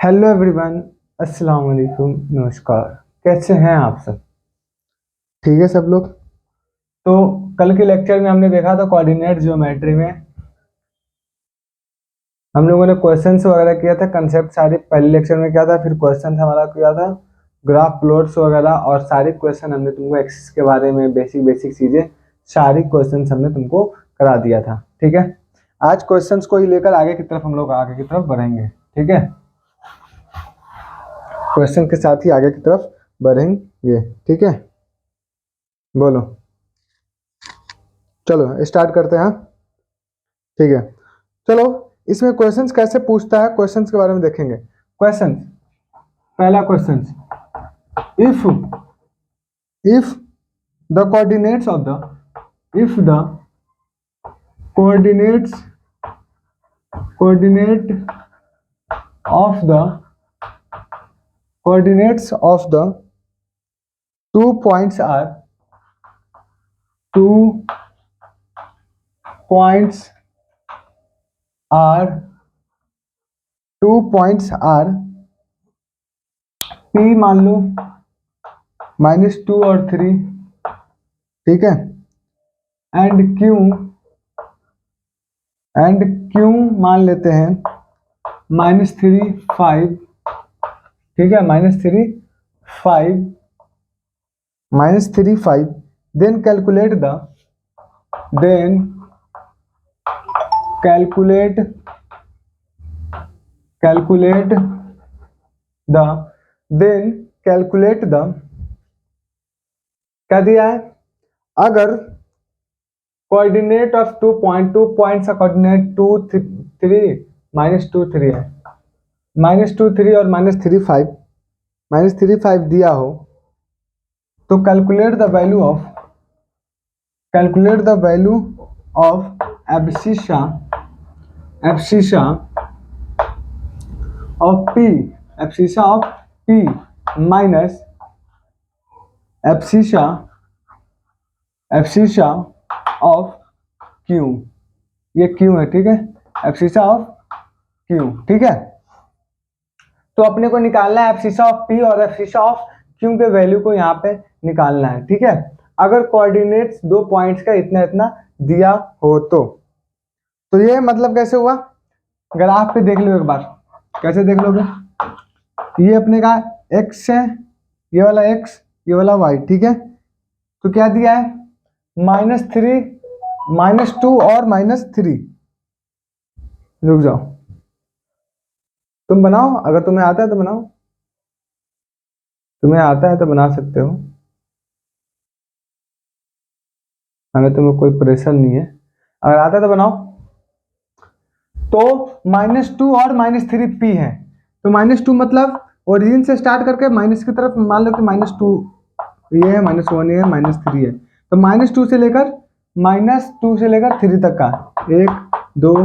Hello everyone, अस्सलाम वालेकुम, नमस्कार। कैसे हैं आप सब? ठीक है सब लोग। तो कल के लेक्चर में हमने देखा था कोऑर्डिनेट ज्योमेट्री में हम लोगों ने क्वेश्चंस वगैरह किया था, कंसेप्ट सारे पहले लेक्चर में किया था, फिर क्वेश्चन हमारा किया था ग्राफ प्लॉट्स वगैरह, और सारे क्वेश्चन हमने तुमको एक्सिस के बारे में बेसिक बेसिक चीज़ें सारी क्वेश्चंस हमने तुमको करा दिया था। ठीक है, आज क्वेश्चंस को ही लेकर आगे की तरफ हम लोग आगे की तरफ बढ़ेंगे। ठीक है, क्वेश्चन के साथ ही आगे की तरफ बढ़ेंगे। ठीक है, बोलो, चलो स्टार्ट करते हैं। ठीक है, चलो इसमें क्वेश्चंस कैसे पूछता है, क्वेश्चंस के बारे में देखेंगे। क्वेश्चन, पहला question, if if the coordinates of the if the coordinates coordinate of the coordinates of the two points are two points are two points are P मान लो -2 और 3, ठीक है, एंड क्यू मान लेते हैं -3 5, ठीक है, -3 5, देन कैलकुलेट द क्या दिया है, अगर कोऑर्डिनेट ऑफ टू पॉइंट्स का कोऑर्डिनेट 2 3 -2 3 है, -2 3 और -3 5 दिया हो, तो calculate the value of abscissa of P minus abscissa of Q. ये क्यू है, ठीक है, एब्सिसा ऑफ क्यू, ठीक है। तो अपने को निकालना है एब्सिसा ऑफ पी और एब्सिसा ऑफ क्यू के वैल्यू को यहाँ पे निकालना है, ठीक है। अगर कोऑर्डिनेट्स दो पॉइंट्स का इतना इतना दिया हो तो ये मतलब कैसे हुआ, ग्राफ पे देख लो एक बार। कैसे देख लोगे, ये अपने का x है, ये वाला x, ये वाला y, ठीक है। तो क्या दिया है, -3 -2 और -3। रुक जाओ, तुम बनाओ, अगर तुम्हें आता है तो बनाओ, तुम्हें आता है तो बना सकते हो, हमें तुम्हें कोई प्रेशर नहीं है, अगर आता है तो बनाओ। तो -2 और -3 p है, तो -2 मतलब ओरिजिन से स्टार्ट करके माइनस की तरफ, मान लो कि -2 ये है, -1 है, -3 है, तो -2 से लेकर -3 तक का 1 2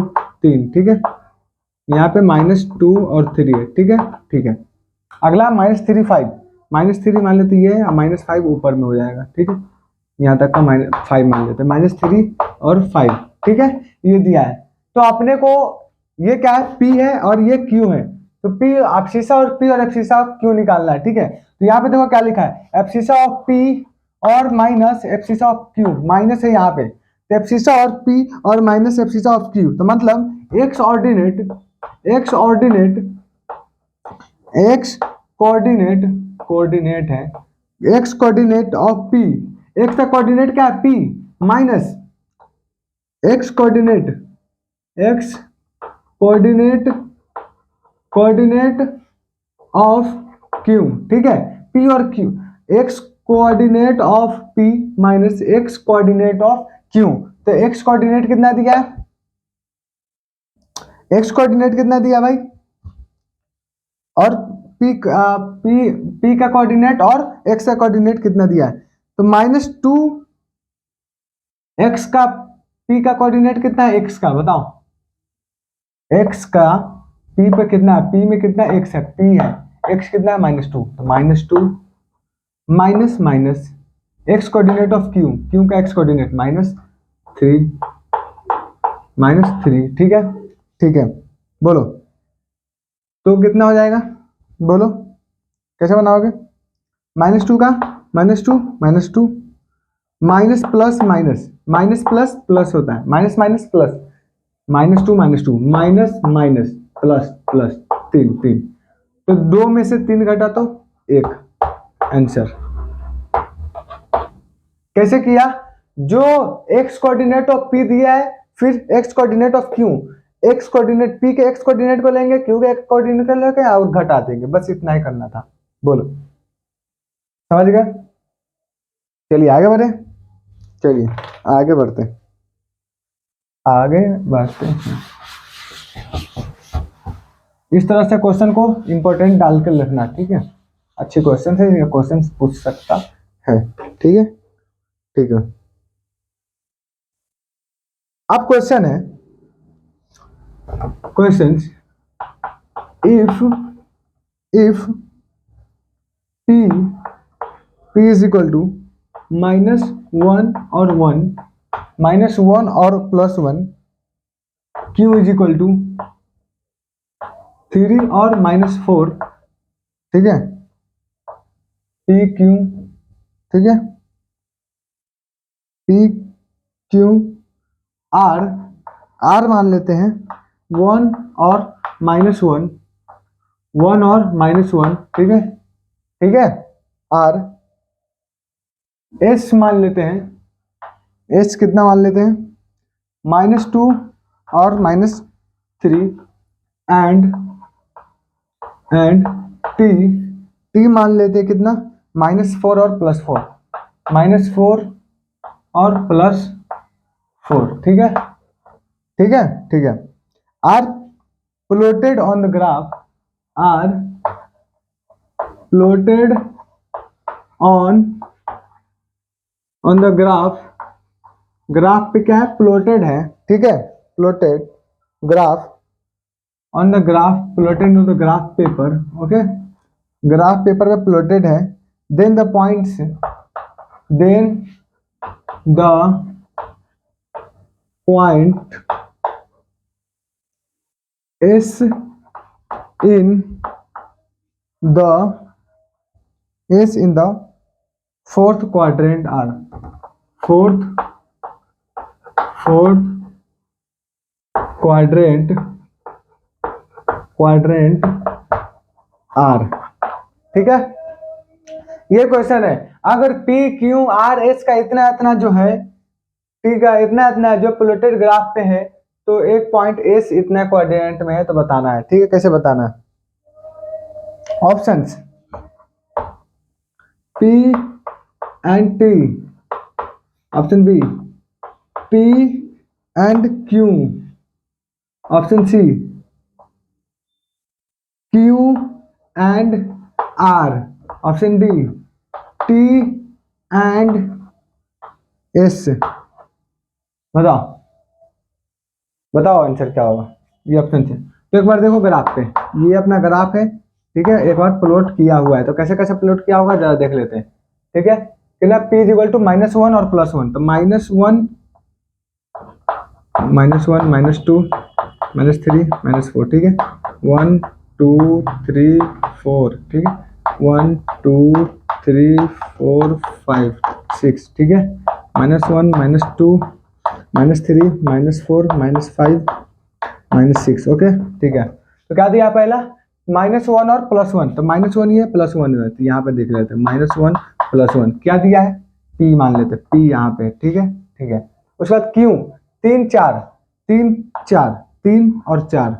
3, ठीक है। यहाँ पे -2 और 3 है, ठीक है, ठीक है। अगला -3 5, -3 मान लेते ये है, -5 ऊपर में हो जाएगा, ठीक है, यहाँ तक का -5 मान लेते हैं, -3 और 5, ठीक है, ये दिया है। तो अपने को ये क्या है, P है और ये Q है, तो P एब्सिसा और P और एब्सिसा ऑफ Q निकालना है, ठीक है। तो यहाँ पे देखो क्या लिखा है, एब्सिसा ऑफ P और minus abscissa of Q, minus है यहाँ पे, तो एब्सिसा और P और माइनस एब्सिसा ऑफ Q, तो मतलब x कोऑर्डिनेट है, x coordinate of P, x का कोऑर्डिनेट क्या है, P minus x coordinate of Q, ठीक है, P और Q, x coordinate of P minus x coordinate of Q। तो x कोऑर्डिनेट कितना दिया है, x कोऑर्डिनेट कितना दिया भाई, और P का कोऑर्डिनेट और x का कोऑर्डिनेट कितना दिया है, तो -2 x का, P का कोऑर्डिनेट कितना है, x का बताओ, x का P पे कितना है, P में कितना x है, P है, x कितना है, -2, तो -2 minus x coordinate of Q का x कोऑर्डिनेट -3, ठीक है, ठीक है, बोलो। तो कितना हो जाएगा बोलो, कैसे बनाओगे? -2 का -2 minus plus minus, minus plus plus होता है, minus minus plus, -2 minus minus plus plus 3 तो 2 में से 3 घटा तो 1 आंसर। कैसे किया? जो x कोऑर्डिनेट ऑफ p दिया है फिर x coordinate of q, x coordinate p के x कोऑर्डिनेट को लेंगे, q के x कोऑर्डिनेट को लेके और घटा देंगे, बस इतना ही करना था। बोलो समझ गए? चलिए आगे बढ़े, चलिए आगे बढ़ते हैं, आगे बढ़ते हैं। इस तरह से क्वेश्चन को इंपॉर्टेंट डाल कर लिखना, ठीक है? अच्छे क्वेश्चन है, ये क्वेश्चन पूछ सकता है, ठीक है? ठीक है। अब क्वेश्चन है, question if p is equal to -1 और 1, -1 और +1, q इज इक्वल टू 3 और -4, ठीक है? p q, ठीक है? p q r मान लेते हैं 1 और -1, 1 और -1, ठीक है? ठीक है? r s मान लेते हैं, s कितना मान लेते हैं? -2 और -3 एंड t मान लेते हैं कितना? -4 और +4, -4 और +4, ठीक है? ठीक है, ठीक है। Are plotted on the graph, are plotted on the graph, graph पे क्या है? प्लॉटेड है, ठीक है? Plotted graph on the graph, plotted on the graph paper, okay? Graph paper पे प्लॉटेड है, then the points, then the point S in the fourth quadrant are, fourth quadrant R, ठीक है? ये क्वेश्चन है, अगर P Q R S का इतना इतना जो है, P का इतना इतना जो प्लॉटेड ग्राफ पे है, तो एक पॉइंट S इतना क्वाड्रेंट में है तो बताना है, ठीक है? कैसे बताना है? Options P and T, option B P and Q, option C Q and R, option D T and S। बताओ बताओ आंसर क्या होगा? ये ऑप्शन है। तो एक बार देखो ग्राफ पे, ये अपना ग्राफ है, ठीक है? एक बार प्लॉट किया हुआ है, तो कैसे कैसे प्लॉट किया होगा जरा देख लेते हैं, ठीक है? कितना p इज इक्वल टू -1 और +1, तो -1 -2 -3 -4, ठीक है? 1 2 3 4, ठीक है? 1 2 3 4 5 6, ठीक है? -1 -2 -3 -4 -5 -6, ओके? ठीक है। तो क्या दिया पहला? -1 और +1, तो -1 ये +1 है, तो यहाँ पे देख लेते हैं -1 +1 क्या दिया है? p मान लेते हैं, p यहाँ पे, ठीक है? ठीक है। उसके बाद q 3 4 3 4 3 और 4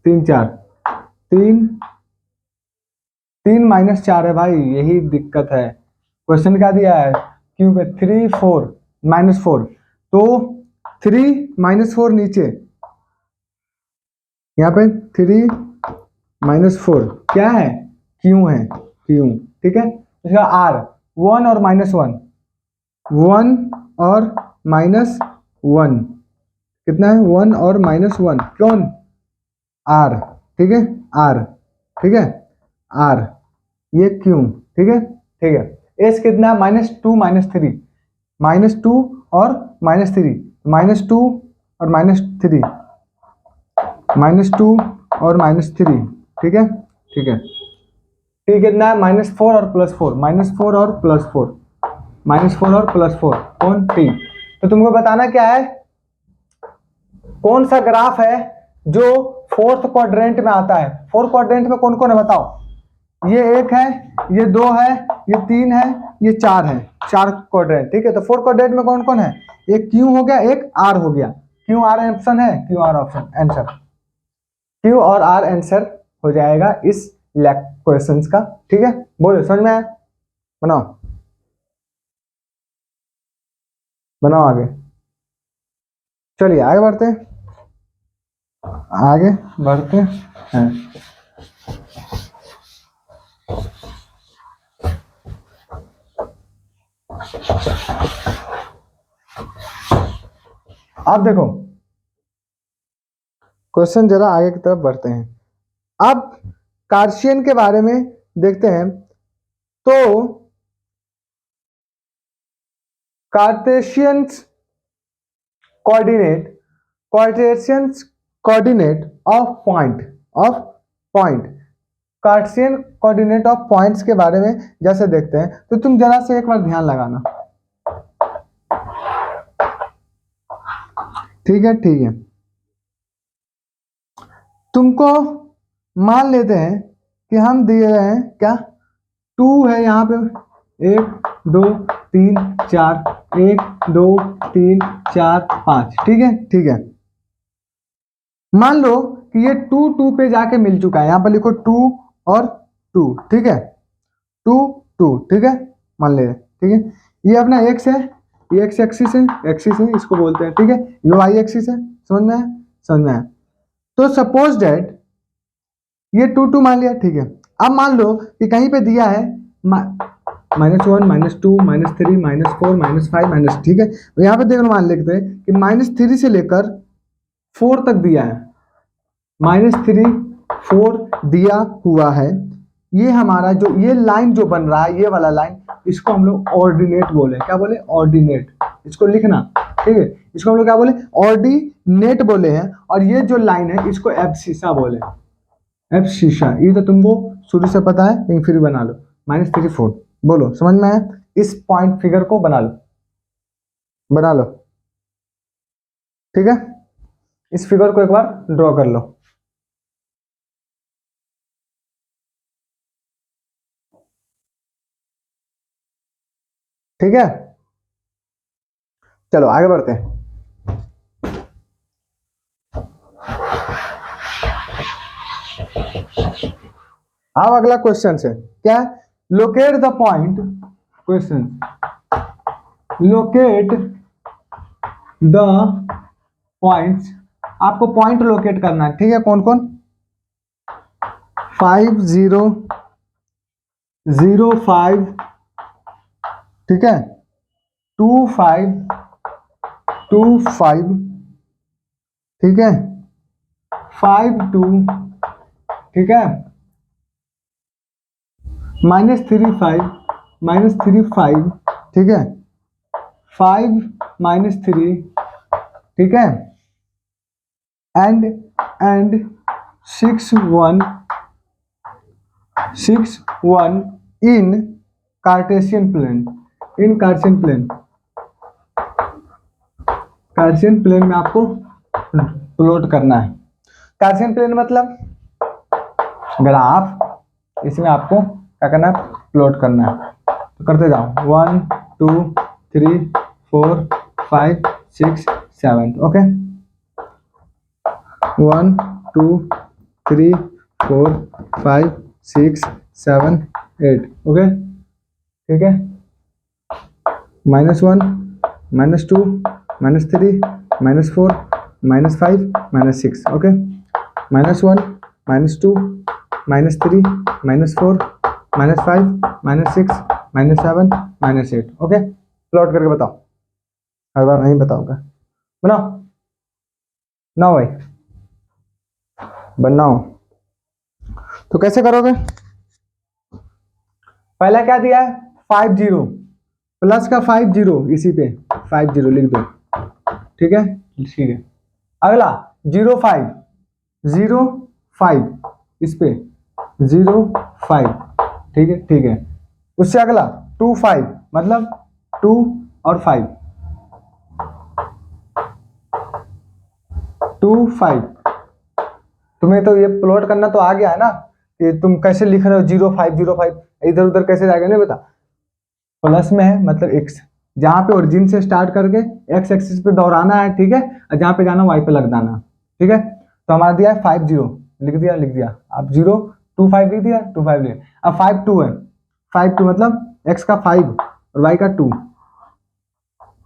3 4 3 -4 है भाई, यही दिक्कत है। क्वेश्चन क्या दिया है? q पे 3 4 -4, तो 3 -4 नीचे, यहाँ पे 3 -4 क्या है? q है, q, ठीक है? इसका r 1 और -1, 1 और -1 कितना है? 1 और -1 कौन? r, ठीक है? r, ठीक है? r ये q, ठीक है? ठीक है। s कितना? -2 -3, -2 और -3, -2 और -3, -2 और -3, ठीक है ठीक है। टी कितना है? -4 और +4, -4 और +4, -4 और +4 कौन? टी। तो तुमको बताना क्या है, कौन सा ग्राफ है जो फोर्थ क्वाड्रेंट में आता है। फोर्थ क्वाड्रेंट में कौन कौन है बताओ? ये 1 है, ये 2 है, ये 3 है, ये 4 है, 4 क्वाड्रेंट, ठीक है। तो फोर्थ क्वाड्रेंट में कौन कौन है? एक क्यू हो गया, एक आर हो गया। क्यू आर ऑप्शन है, Q R option answer, Q और आर आंसर हो जाएगा इस क्वेश्चंस का, ठीक है। बोलो समझ में आया? बनाओ बनाओ आगे, चलिए आगे बढ़ते हैं, आगे बढ़ते हैं। अब देखो क्वेश्चन, जरा आगे की तरफ बढ़ते हैं। अब कार्शियन के बारे में देखते हैं। तो Cartesians coordinate, Cartesians coordinate of point, Cartesian coordinate of points के बारे में जैसे देखते हैं, तो तुम जरा से एक बार ध्यान लगाना, ठीक है ठीक है। तुमको मान लेते हैं कि हम दिए रहे हैं क्या, 2 है यहाँ पे, 1 2 3 4, 1 2 3 4 5, ठीक है। मान लो कि ये 2 2 पे जाके मिल चुका है, यहाँ पर लिखो 2 और 2, ठीक है, 2 2, ठीक है, मान ले, ठीक है। ये अपना एक्स है, ये एक्स एक्सिस है, इसको बोलते हैं, ठीक है। ये वाई एक्सिस है, समझ में आया? समझ में आया। तो सपोज डेट ये 2 2 मान लिया, ठीक है। अब मान लो कि कहीं पे दिया है -1 -2 -3 -4 -5 ठीक है। तो यहाँ पे देखो मान लेते हैं कि -3 से लेकर 4 तक दिया है, -3 4 दिया हुआ है। ये हमारा जो ये लाइन जो बन रहा है, ये वाला लाइन, इसको हम लोग ऑर्डिनेट बोले। क्या बोले? ऑर्डिनेट। इसको लिखना, ठीक है। इसको हम लोग क्या बोले? ऑर्डिनेट बोले हैं। और ये जो लाइन है इसको एब्सिसा बोले, एब्सिसा। ये तो तुमको शुरू से पता है, लेकिन फिर बना लो। -3 4, बोलो समझ में आया? इस पॉइंट फिगर को बना लो, बना लो, ठीक है। इस फिगर को एक बार ड्रॉ कर लो। ठीक है, चलो आगे बढ़ते हैं। अब अगला क्वेश्चन है क्या? Locate the point, question locate the points, आपको पॉइंट लोकेट करना है, ठीक है। कौन कौन? 5 0 0 5, ठीक है, 2 5 2 5, ठीक है, 5 2, ठीक है, -3 5 -3 5, ठीक है, 5 -3, ठीक है, and 6 1 6 1 in cartesian plane, in cartesian plane, cartesian plane में आपको प्लॉट करना है। कार्टेशियन प्लेन मतलब ग्राफ, इसमें आपको क्या करना है? प्लॉट करना है। तो करते जाओ, 1 2 3 4 5 6 7, ओके, 1 2 3 4 5 6 7 8, ओके, ठीक है। -1 -2 -3 -4 -5 -6, ओके, -1 -2 -3 -4 -5 -6 -7 -8, ओके। प्लॉट करके बताओ, हर बार नहीं बताओगे, बनाओ ना भाई, बनाओ। तो कैसे करोगे? पहला क्या दिया है? 5 0 प्लस का 5 0, इसी पे 5 0 लिख दो, ठीक है ठीक है। अगला 0 5 0 5 इस पे 0 5, ठीक है ठीक है। उससे अगला 2 5 मतलब 2 और 5, 2 5। तुम्हें तो ये प्लॉट करना तो आ गया है ना कि तुम कैसे लिख रहे हो 0 5 0 5, इधर उधर कैसे जाएगा नहीं पता। प्लस में है मतलब x, जहां पे ओरिजिन से स्टार्ट करके x एक्सिस पे दोहराना है, ठीक है, और जहां पे जाना y पे लग जाना, ठीक है। तो हमारा दिया है 5 0, लिख दिया अब 0 2 5 लिख दिया 2 5 लिख, अब 5 2 है, 5 2 मतलब x का 5 और y का 2,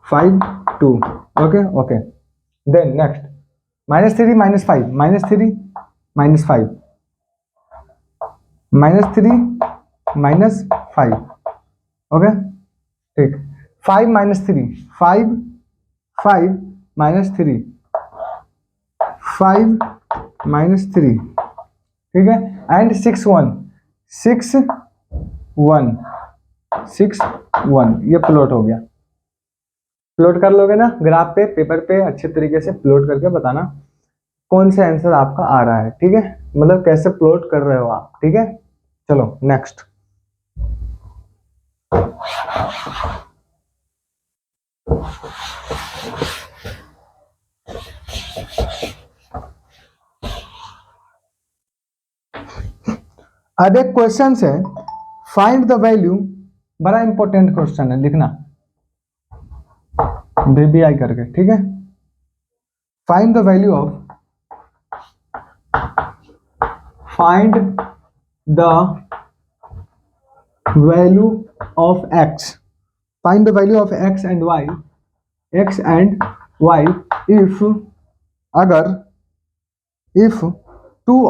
5 2, okay okay. Then next -3 -5 -3 -5 -3 -5, okay ठीक। 5 -3 5 5 -3 5 -3, ठीक है। एंड 6 1 6 1 6 1, ये प्लॉट हो गया। प्लॉट कर लोगे ना ग्राफ पे, पेपर पे अच्छे तरीके से प्लॉट करके बताना कौन सा आंसर आपका आ रहा है, ठीक है, मतलब कैसे प्लॉट कर रहे हो आप, ठीक है। चलो नेक्स्ट। अब एक क्वेश्चन है, फाइंड द वैल्यू, बड़ा इंपॉर्टेंट क्वेश्चन है, लिखना VBI करके, ठीक है। Find the value of, find the value of x, find the value of x and y, x and y if, अगर if two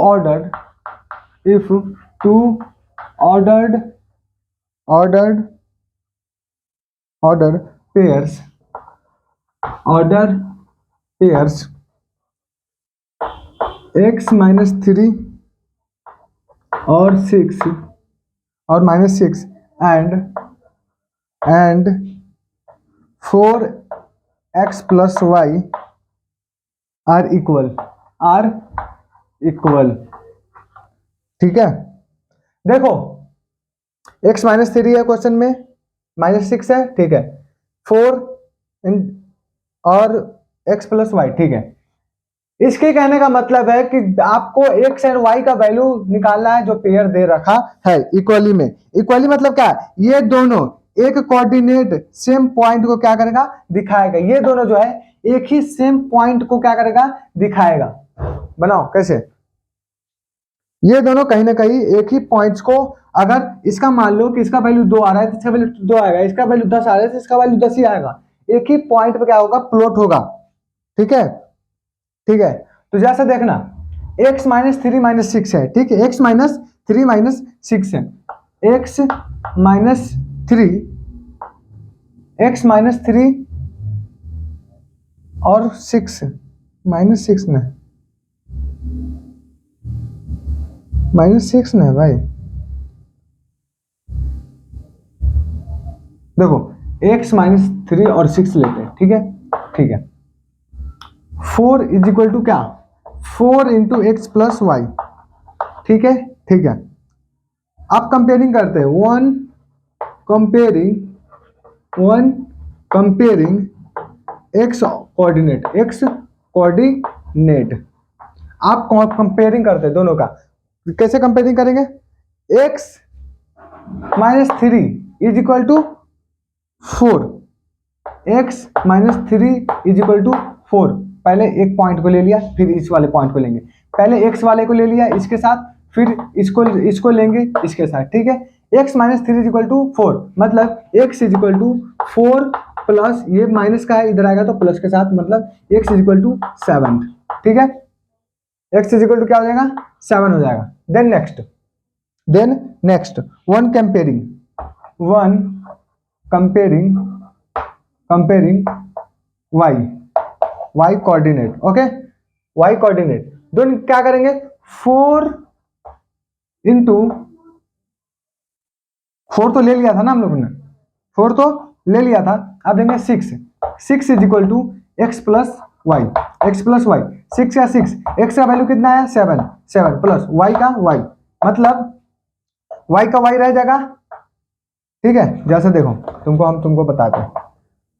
ordered pairs x -3 और 6 और -6 and 4x plus y are equal, ठीक है। देखो x -3 है question में, -6 है, ठीक है, 4 और x प्लस वाई, ठीक है। इसके कहने का मतलब है कि आपको x एंड y का वैल्यू निकालना है जो पेयर दे रखा है इक्वली में। इक्वली मतलब क्या है, ये दोनों एक कोऑर्डिनेट सेम पॉइंट को क्या करेगा, दिखाएगा। ये दोनों जो है एक ही सेम पॉइंट को क्या करेगा, दिखाएगा। बनाओ कैसे, ये दोनों कहीं ना कहीं एक ही पॉइंट्स को, अगर इसका मान लो कि इसका वैल्यू 2 आ रहा है तो इसका वैल्यू 2 आएगा, इसका वैल्यू 10 आ रहा है तो इसका वैल्यू 10 ही आएगा। एक ही पॉइंट पे क्या होगा, प्लॉट होगा, ठीक है ठीक है। तो जैसे देखना x -3 -6 है, ठीक है, x -3 -6 है, x -3 और 6 -6 ना, -6 ना भाई, देखो x -3 और 6 लेते हैं, ठीक है ठीक है। 4 इज इक्वल टू क्या, 4 इंटू एक्स प्लस वाई, ठीक है ठीक है। आप कंपेयरिंग करते हैं, वन कंपेयरिंग एक्स कोऑर्डिनेट, आप कंपेयरिंग करते हैं दोनों का। कैसे कंपेयरिंग करेंगे, x -3 is equal to 4, x -3 is equal to 4। पहले एक पॉइंट को ले लिया, फिर इस वाले पॉइंट को लेंगे, पहले x वाले को ले लिया इसके साथ, फिर इसको लेंगे इसके साथ, ठीक है। x -3 इज इक्वल टू 4 मतलब x is equal to 4 plus, ये माइनस का है इधर आएगा तो प्लस के साथ, मतलब x इज इक्वल टू 7, ठीक है। x इज इक्वल टू क्या हो जाएगा, 7 हो जाएगा। Then next one comparing y coordinate, okay, y coordinate दोनों क्या करेंगे, 4 इंटू 4 तो ले लिया था ना हम लोगों ने, 4 तो ले लिया था, अब लेंगे 6 is equal to x plus y, 6 का 6, x का वैल्यू कितना है 7, 7 प्लस y का y, मतलब y का y रह जाएगा। ठीक है, जैसे देखो तुमको बताते हैं,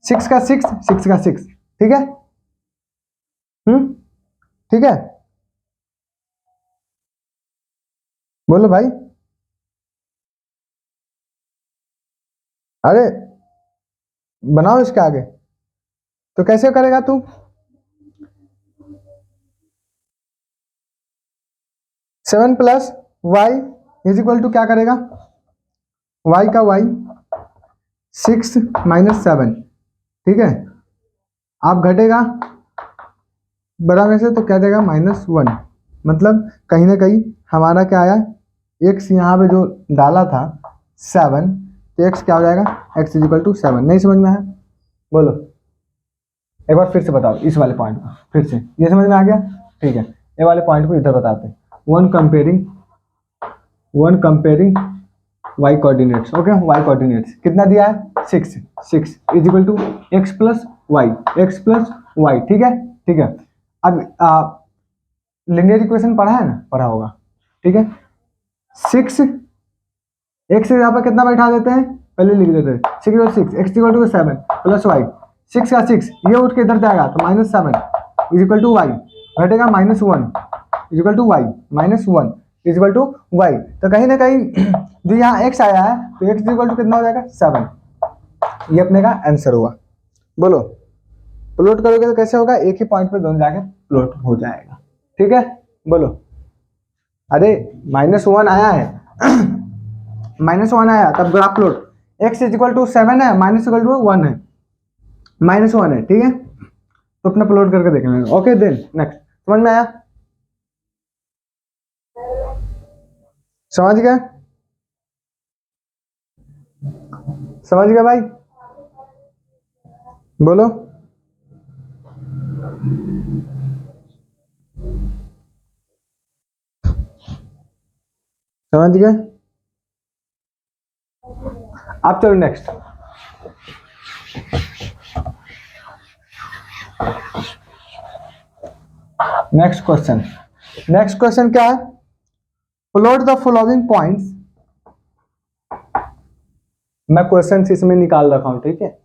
6 का 6, 6 का 6, ठीक है। ठीक है, बोलो भाई। अरे बनाओ इसके आगे, तो कैसे करेगा तू? 7 plus y is equal to क्या करेगा, y का y 6 माइनस 7, ठीक है। आप घटेगा बड़ा में से तो क्या देगा -1, मतलब कहीं ना कहीं हमारा क्या आया, x यहाँ पे जो डाला था 7, तो x क्या हो जाएगा, x इज इक्वल टू 7। नहीं समझ में आया, बोलो एक बार फिर से बताओ इस वाले पॉइंट को, फिर से ये समझ में आ गया? ठीक है, ये वाले पॉइंट को इधर बताते हैं। One comparing y coordinates, okay. y coordinates कितना दिया है, 6 is equal to x plus y, ठीक है, ठीक है। अब लिनियर इक्वेशन पढ़ा है ना, पढ़ा होगा, ठीक है। 6 x से यहाँ पर कितना बैठा देते हैं, पहले लिख देते हैं 6 और 6, x equal to 7 plus y, 6 का 6 ये उठ के इधर जाएगा तो -7 इज इक्वल टू वाई, घटेगा -1 is equal to y, -1 is equal to y. तो कहीं ना कहीं जो यहाँ x आया है तो x इज इक्वल टू कितना हो जाएगा 7, ये अपने का आंसर हुआ। बोलो प्लॉट करोगे तो कैसे होगा, एक ही पॉइंट पे दोनों जाके प्लॉट हो जाएगा, ठीक है। बोलो, अरे -1 आया है -1 आया तब graph plot, x is equal to 7 है, माइनस इक्वल टू 1 है, -1 है, ठीक है। तो अपना प्लॉट करके देख लेंगे, ओके। देन नेक्स्ट, समझ में आया, समझ गया, समझ गया भाई, बोलो। समझ गए, आप चलो नेक्स्ट। नेक्स्ट क्वेश्चन क्या है, प्लॉट द फॉलोइंग पॉइंट्स। मैं क्वेश्चन इसमें निकाल रखा हूं, ठीक है,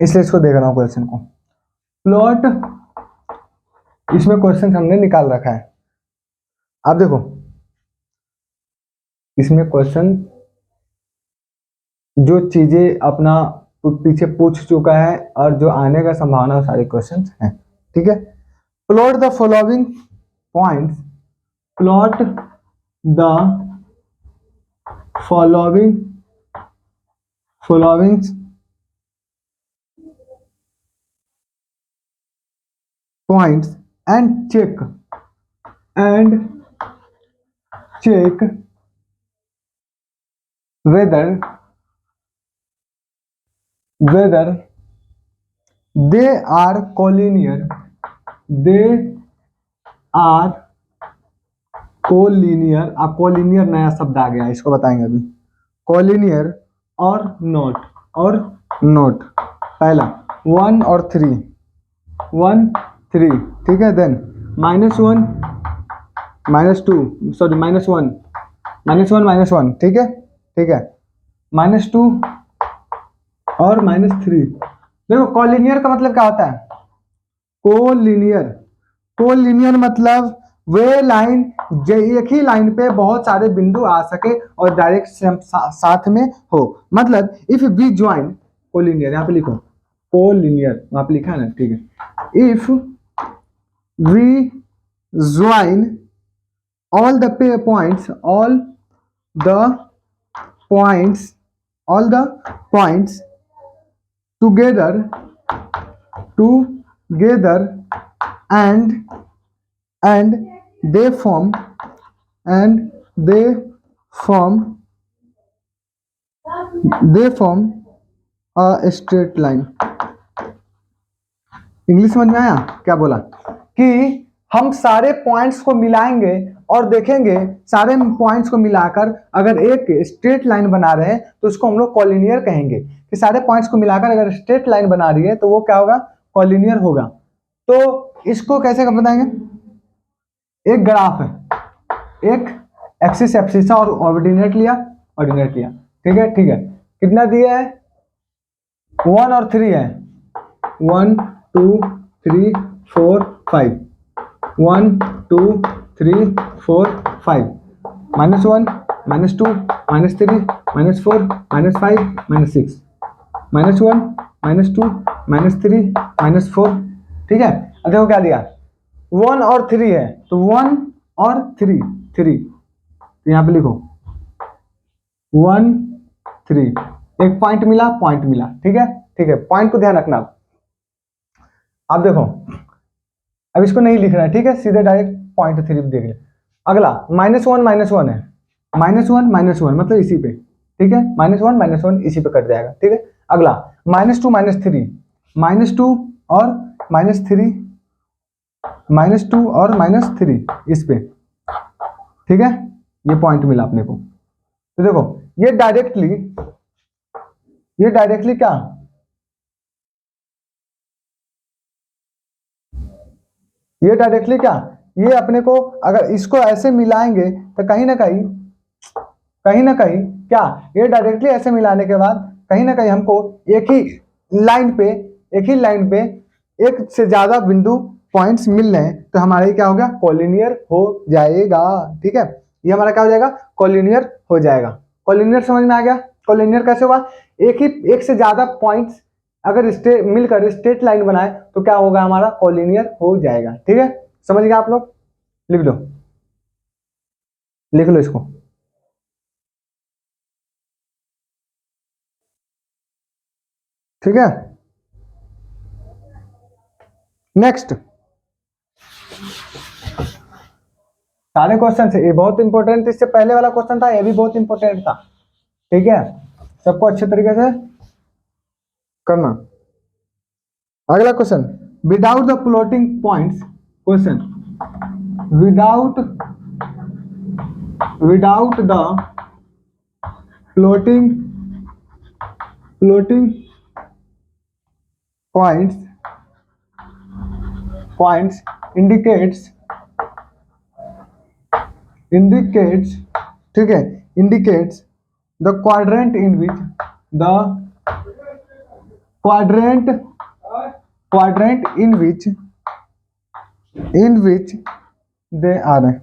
इसलिए इसको देख रहा हूं क्वेश्चन को। प्लॉट, इसमें क्वेश्चन हमने निकाल रखा है, आप देखो इसमें क्वेश्चन जो चीजें अपना पीछे पूछ चुका है और जो आने का संभावना सारे क्वेश्चन हैं, ठीक है। Plot the following points, plot the following points and check whether they are collinear, आप कोलिनियर नया शब्द आ गया, इसको बताएंगे अभी, कोलिनियर और नोट, पहला 1 और 3, 1 3, ठीक है। देन -1 -2 सॉरी -1 -1, ठीक है, ठीक है। -2 और -3, देखो कोलिनियर का मतलब क्या होता है, कोलिनियर मतलब वे लाइन एक ही लाइन पे बहुत सारे बिंदु आ सके और डायरेक्ट साथ में हो, मतलब इफ वी ज्वाइन कोलिनियर, यहाँ पे लिखो कोलिनियर, वहां पे लिखा है ना, ठीक है। If we join all the points together and they form a straight line। English समझ में आया क्या बोला, कि हम सारे पॉइंट्स को मिलाएंगे और देखेंगे, सारे पॉइंट्स को मिलाकर अगर एक स्ट्रेट लाइन बना रहे हैं तो उसको हम लोग कोलिनियर कहेंगे, कि सारे पॉइंट्स को मिलाकर अगर स्ट्रेट लाइन बना रही है तो वो क्या होगा, कोलिनियर होगा, तो इसको कैसे बताएंगे? एक ग्राफ है, एक एक्सिस एब्सिसा और ऑर्डिनेट लिया, ऑर्डिनेट लिया, ठीक है, ठीक है। कितना दिया है? 1 और 3 है, 1 2 3 4 5, 1 2 3 4 5, -1 -2 -3 -4 -5 -6, -1 -2 -3 -4, ठीक है। अब देखो क्या दिया, 1 और 3 है, तो 1 और 3, 3 तो यहाँ पे लिखो 1 3, एक पॉइंट मिला, पॉइंट मिला, ठीक है, ठीक है। पॉइंट को ध्यान रखना। अब देखो, अब इसको नहीं लिखना है, ठीक है, सीधे डायरेक्ट पॉइंट 3 देख ले। अगला -1 -1 है, -1 -1 मतलब इसी पे, ठीक है, -1 -1 इसी पे कट जाएगा, ठीक है। अगला -2 -3, -2 और -3, -2 और -3 इस पे, ठीक है, ये पॉइंट मिला अपने को। तो देखो ये डायरेक्टली क्या, ये डायरेक्टली क्या, ये अपने को अगर इसको ऐसे मिलाएंगे तो कहीं ना कहीं क्या, ये डायरेक्टली ऐसे मिलाने के बाद कहीं ना कहीं हमको एक ही लाइन पे एक से ज्यादा बिंदु पॉइंट्स मिल रहे हैं, तो हमारा ये क्या हो गया, कोलिनियर हो जाएगा, ठीक है। ये हमारा क्या हो जाएगा, कोलिनियर हो जाएगा। कोलिनियर समझ में आ गया? कोलिनियर कैसे हुआ, एक से ज्यादा पॉइंट्स अगर मिलकर स्ट्रेट लाइन बनाए तो क्या होगा, हमारा कोलिनियर हो जाएगा, ठीक है। समझ गए आप लोग? लिख लो, लिख लो इसको। ठीक है, नेक्स्ट सारे क्वेश्चन से ये बहुत इंपॉर्टेंट, इससे पहले वाला क्वेश्चन था, ये भी बहुत इंपॉर्टेंट था, ठीक है। सबको अच्छे तरीके से करना। अगला question, without the floating points, question without the floating points indicates, ठीक है, indicates the quadrant in which they are.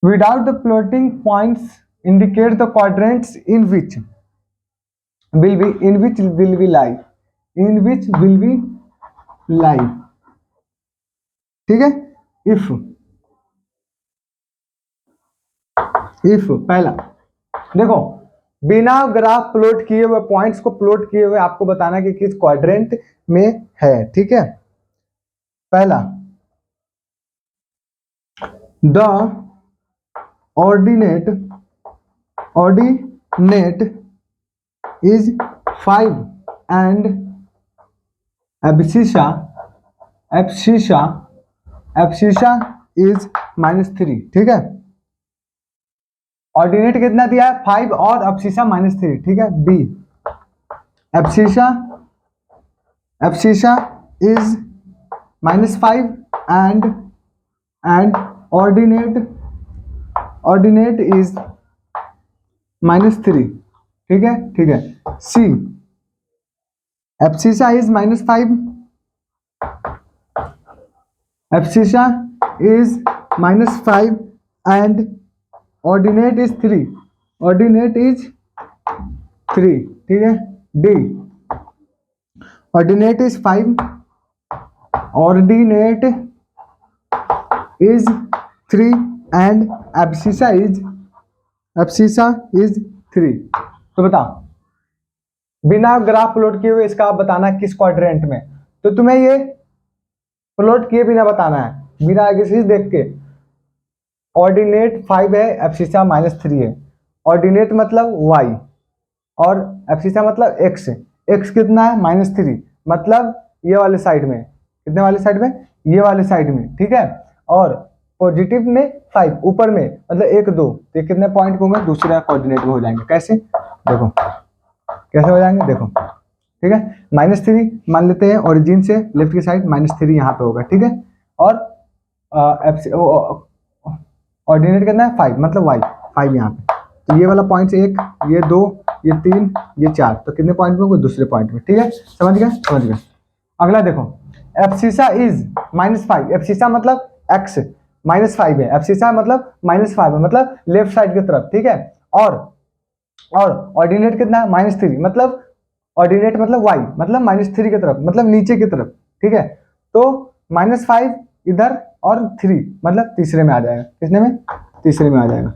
Without the floating points indicate the quadrants in which will be lie, ठीक है। इफ पहला देखो, बिना graph plot किए हुए, points को प्लॉट किए हुए आपको बताना कि किस क्वाड्रेंट में है, ठीक है। पहला, the ordinate is 5 and abscissa is -3, ठीक है। ऑर्डिनेट कितना दिया है, 5 और एब्सिसा -3, ठीक है। B, abscissa is -5 and ordinate is -3, ठीक है, ठीक है। C, abscissa is -5, and ordinate is 3, ठीक है। D, ordinate is 5, ordinate is 3 and abscissa is 3। तो बताओ, बिना ग्राफ प्लॉट किए हुए इसका आप बताना किस क्वाड्रेंट में, तो तुम्हें ये प्लॉट किए बिना बताना है, बिना किसी देख के। ऑर्डिनेट 5 है, एब्सिसा -3 है। ऑर्डिनेट मतलब y और एब्सिसा मतलब x, x कितना है, -3, मतलब ये वाले साइड में, कितने वाले साइड में, ये वाले साइड में, ठीक है। और पॉजिटिव में 5 ऊपर में, मतलब 1 2, तो ये कितने पॉइंट होंगे, दूसरा कोऑर्डिनेट में हो जाएंगे। कैसे, देखो कैसे हो जाएंगे, देखो ठीक है। -3 मान लेते हैं ओरिजिन से लेफ्ट की साइड, -3 यहाँ पे होगा, ठीक है। और ऑर्डिनेट कितना है 5, मतलब y 5 यहाँ पे। तो ये वाला पॉइंट 1, ये 2, ये 3, ये 4, तो कितने पॉइंट में? कोई दूसरे पॉइंट में, ठीक है। समझ गए, समझ गए। अगला देखो, एब्सिसा इज -5, एब्सिसा मतलब x -5 है, एब्सिसा मतलब -5 है, मतलब लेफ्ट साइड की तरफ, ठीक है। और ऑर्डिनेट कितना है? -3, मतलब ऑर्डिनेट मतलब y, मतलब -3 की तरफ, मतलब नीचे की तरफ, ठीक है। तो -5 इधर और 3 मतलब तीसरे में आ जाएगा। किसने में? तीसरे में आ जाएगा,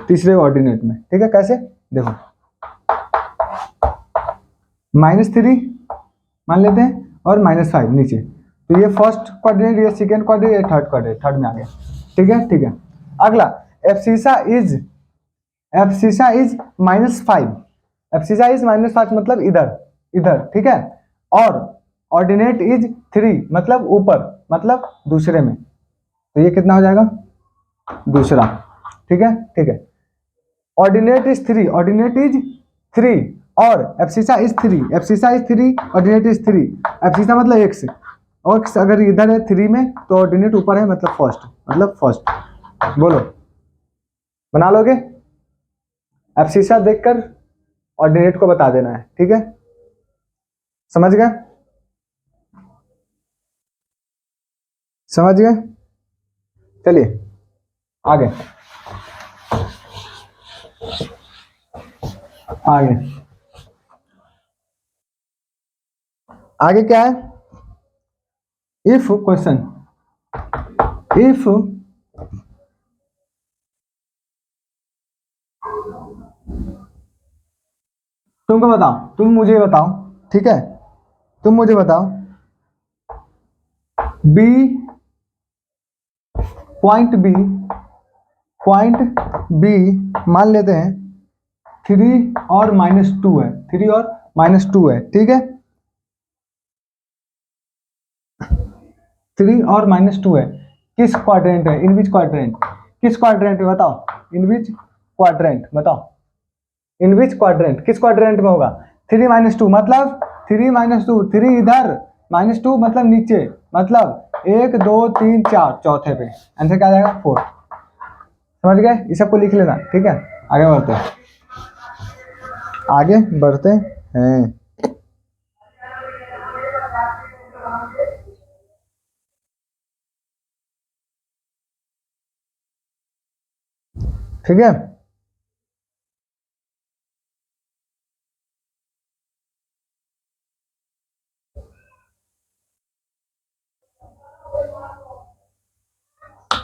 तीसरे ऑर्डिनेट में, ठीक है। कैसे? देखो, -3 मान लेते हैं और -5 नीचे, तो ये फर्स्ट क्वाड्रेंट, ये सेकंड क्वाड्रेंट, ये थर्ड क्वाड्रेंट, थर्ड में आ गया, ठीक है, ठीक है। अगला, एब्सिसा इज -5, एब्सिसा इज -5 मतलब इधर, इधर, ठीक है। और ऑर्डिनेट इज 3 मतलब ऊपर, मतलब दूसरे में, तो ये कितना हो जाएगा? दूसरा, ठीक है, ठीक है। ऑर्डिनेट इज 3, ऑर्डिनेट इज 3 और abscissa is 3, abscissa is 3, ordinate is 3, abscissa मतलब x, और x अगर इधर है 3 में तो ऑर्डिनेट ऊपर है, मतलब फर्स्ट, मतलब फर्स्ट। बोलो, बना लोगे? एब्सिसा देखकर ऑर्डिनेट को बता देना है, ठीक है। समझ गए, समझ गए? चलिए आगे, आगे, आगे क्या है? इफ क्वेश्चन, इफ तुमको बताओ, तुम मुझे बताओ, ठीक है, तुम मुझे बताओ, B point B, point B मान लेते हैं 3 और -2 है, 3 और -2 है, ठीक है। 3 और -2 है, किस क्वाड्रेंट है? इन विच क्वाड्रेंट? किस क्वाड्रेंट में बताओ? इन विच क्वाड्रेंट बताओ, इन विच क्वाड्रेंट, किस क्वाड्रेंट में होगा? 3 -2 मतलब 3 -2, 3 इधर, -2 मतलब नीचे, मतलब 1 2 3 4, चौथे पे। आंसर क्या आ जाएगा? 4। समझ गए? इस सबको लिख लेना, ठीक है। आगे बढ़ते हैं, आगे बढ़ते हैं। ठीक है,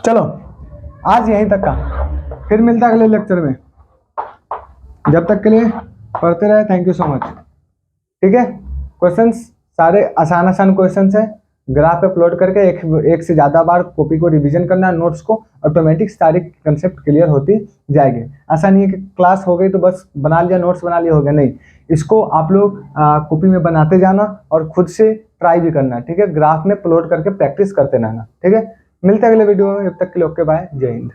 चलो आज यहीं तक का, फिर मिलता है अगले लेक्चर में। जब तक के लिए पढ़ते रहे, थैंक यू सो मच, ठीक है। क्वेश्चंस सारे आसान आसान क्वेश्चंस है, ग्राफ पे प्लॉट करके एक से ज़्यादा बार कॉपी को रिवीजन करना, नोट्स को, ऑटोमेटिक सारी कंसेप्ट क्लियर होती जाएगी। ऐसा नहीं है कि क्लास हो गई तो बस बना लिया, नोट्स बना लिया, हो गया, नहीं। इसको आप लोग कॉपी में बनाते जाना और खुद से ट्राई भी करना, ठीक है। ग्राफ में प्लॉट करके प्रैक्टिस करते रहना, ठीक है। मिलते हैं अगले वीडियो में, जब तक के लिए ओके बाय, जय हिंद।